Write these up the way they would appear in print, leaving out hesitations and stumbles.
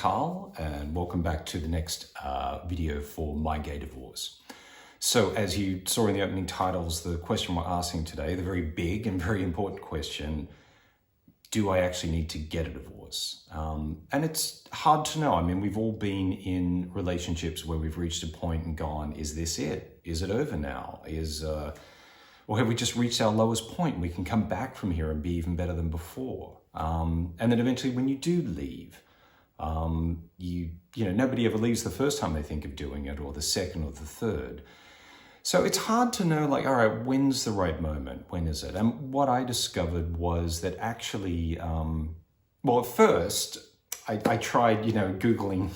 Carl, and welcome back to the next video for My Gay Divorce. So as you saw in the opening titles, the question we're asking today, the very big and very important question, do I actually need to get a divorce? And it's hard to know. I mean, we've all been in relationships where we've reached a point and gone, is this it? Is it over now? Or have we just reached our lowest point? We can come back from here and be even better than before. And then eventually when you do leave, nobody ever leaves the first time they think of doing it, or the second or the third. So it's hard to know, like, all right, when's the right moment? When is it? And what I discovered was that actually, at first I tried, Googling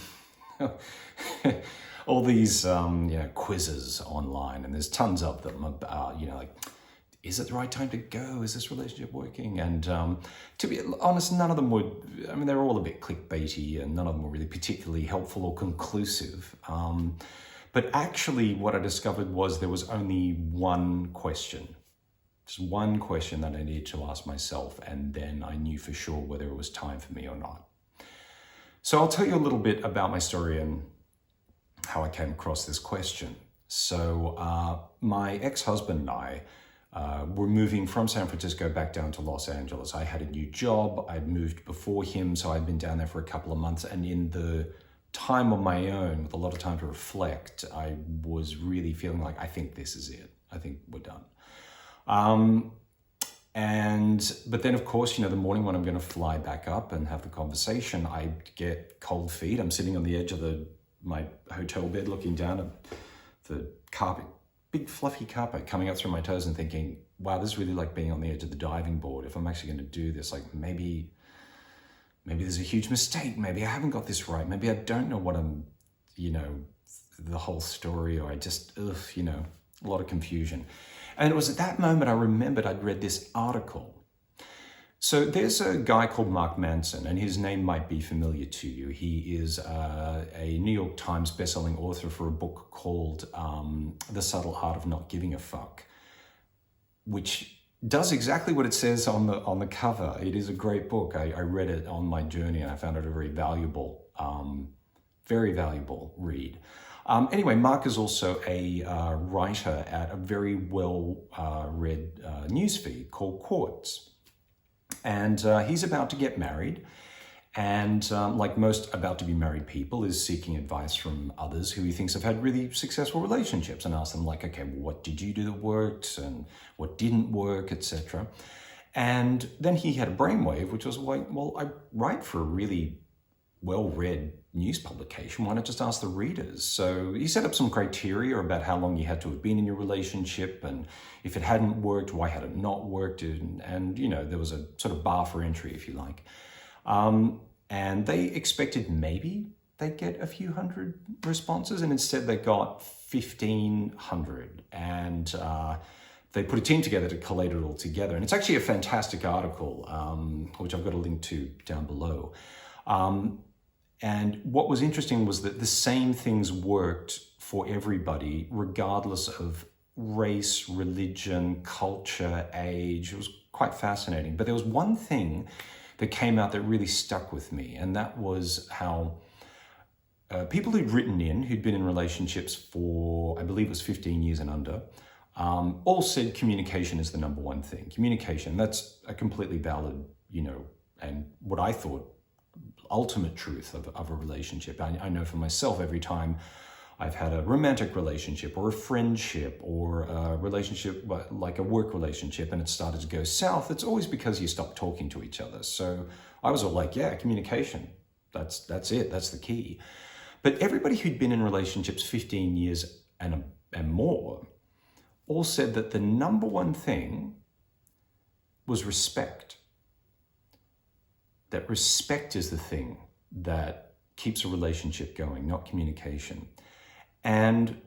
all these, quizzes online, and there's tons of them about, is it the right time to go? Is this relationship working? And to be honest, none of them they're all a bit clickbaity, and none of them were really particularly helpful or conclusive. But actually what I discovered was there was only one question. Just one question that I needed to ask myself, and then I knew for sure whether it was time for me or not. So I'll tell you a little bit about my story and how I came across this question. So my ex-husband and I were moving from San Francisco back down to Los Angeles. I had a new job. I'd moved before him, so I'd been down there for a couple of months. And in the time on my own, with a lot of time to reflect, I was really feeling like, I think this is it. I think we're done. But then, of course, the morning when I'm going to fly back up and have the conversation, I get cold feet. I'm sitting on the edge of my hotel bed looking down at the carpet, big fluffy carpet coming up through my toes, and thinking, wow, this is really like being on the edge of the diving board. If I'm actually going to do this, like maybe there's a huge mistake. Maybe I haven't got this right. Maybe I don't know what I'm, the whole story, or I just, a lot of confusion. And it was at that moment I remembered I'd read this article. So there's a guy called Mark Manson, and his name might be familiar to you. He is a New York Times bestselling author for a book called The Subtle Art of Not Giving a Fuck, which does exactly what it says on the cover. It is a great book. I read it on my journey, and I found it a very valuable read. Anyway, Mark is also a writer at a very well-read newsfeed called Quartz. And he's about to get married, and like most about to be married people, is seeking advice from others who he thinks have had really successful relationships, and ask them, like, okay, well, what did you do that worked, and what didn't work, etc. And then he had a brainwave, which was like, well, I write for a really well-read news publication. Why not just ask the readers? So he set up some criteria about how long you had to have been in your relationship, and if it hadn't worked, why had it not worked? And there was a sort of bar for entry, if you like. And they expected maybe they'd get a few hundred responses, and instead they got 1,500. And they put a team together to collate it all together. And it's actually a fantastic article, which I've got a link to down below. And what was interesting was that the same things worked for everybody, regardless of race, religion, culture, age. It was quite fascinating. But there was one thing that came out that really stuck with me, and that was how people who'd written who'd been in relationships for, I believe it was 15 years and under, all said communication is the number one thing. Communication, that's a completely valid, and what I thought, ultimate truth of a relationship. I know for myself, every time I've had a romantic relationship or a friendship or a relationship like a work relationship, and it started to go south, it's always because you stopped talking to each other. So I was all like, yeah, communication, that's it, that's the key. But everybody who'd been in relationships 15 years and more all said that the number one thing was respect. That respect is the thing that keeps a relationship going, not communication. And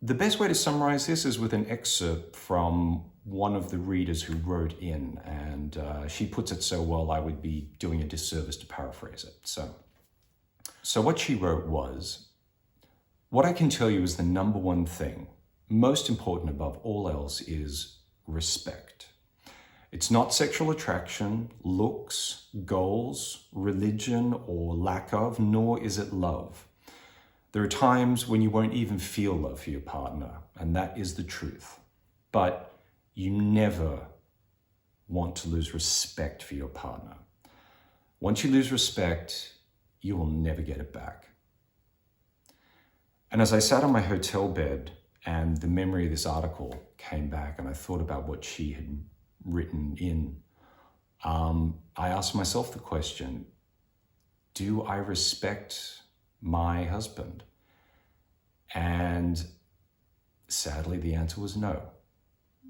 the best way to summarize this is with an excerpt from one of the readers who wrote in, and she puts it so well, I would be doing a disservice to paraphrase it. So what she wrote was, what I can tell you is the number one thing, most important above all else, is respect. It's not sexual attraction, looks, goals, religion, or lack of, nor is it love. There are times when you won't even feel love for your partner, and that is the truth. But you never want to lose respect for your partner. Once you lose respect, you will never get it back. And as I sat on my hotel bed and the memory of this article came back and I thought about what she had written in, I asked myself the question, do I respect my husband? And sadly, the answer was no.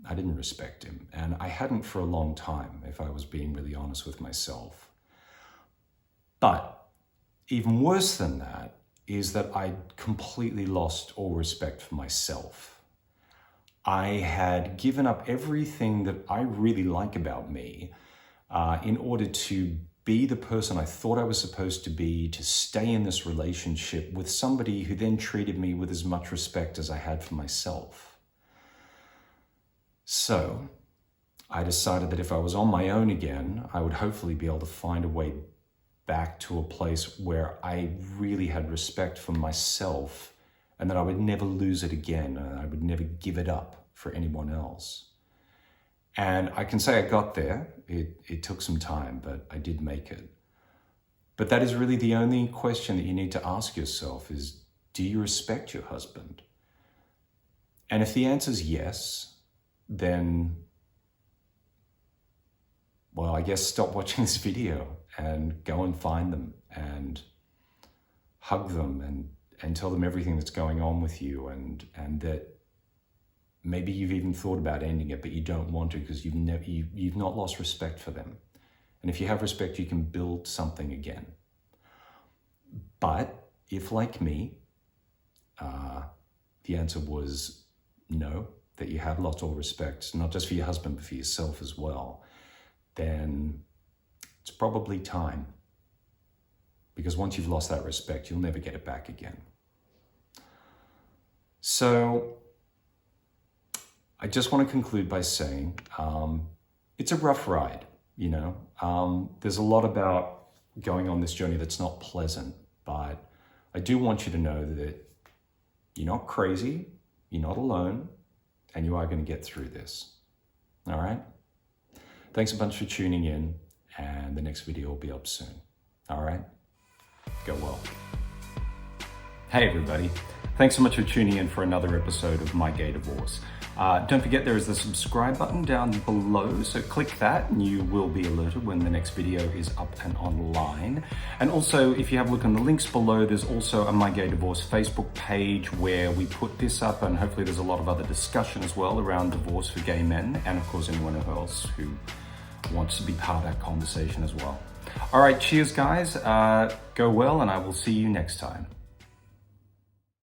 I didn't respect him. And I hadn't for a long time, if I was being really honest with myself. But even worse than that is that I completely lost all respect for myself. I had given up everything that I really like about me in order to be the person I thought I was supposed to be, to stay in this relationship with somebody who then treated me with as much respect as I had for myself. So I decided that if I was on my own again, I would hopefully be able to find a way back to a place where I really had respect for myself and that I would never lose it again and I would never give it up for anyone else. And I can say I got there. It took some time, but I did make it. But that is really the only question that you need to ask yourself is, do you respect your husband? And if the answer is yes, then, well, I guess stop watching this video and go and find them and hug them and tell them everything that's going on with you and that maybe you've even thought about ending it, but you don't want to because you've not lost respect for them. And if you have respect, you can build something again. But if, like me, the answer was no, that you have lost all respect, not just for your husband, but for yourself as well, then it's probably time. Because once you've lost that respect, you'll never get it back again. So I just want to conclude by saying it's a rough ride, you know. There's a lot about going on this journey that's not pleasant, but I do want you to know that you're not crazy, you're not alone, and you are going to get through this. All right? Thanks a bunch for tuning in, and the next video will be up soon. All right? Go well. Hey, everybody. Thanks so much for tuning in for another episode of My Gay Divorce. Don't forget there is the subscribe button down below, so click that and you will be alerted when the next video is up and online. And also, if you have a look on the links below, there's also a My Gay Divorce Facebook page where we put this up, and hopefully there's a lot of other discussion as well around divorce for gay men, and of course anyone else who wants to be part of that conversation as well. All right, cheers guys, go well, and I will see you next time.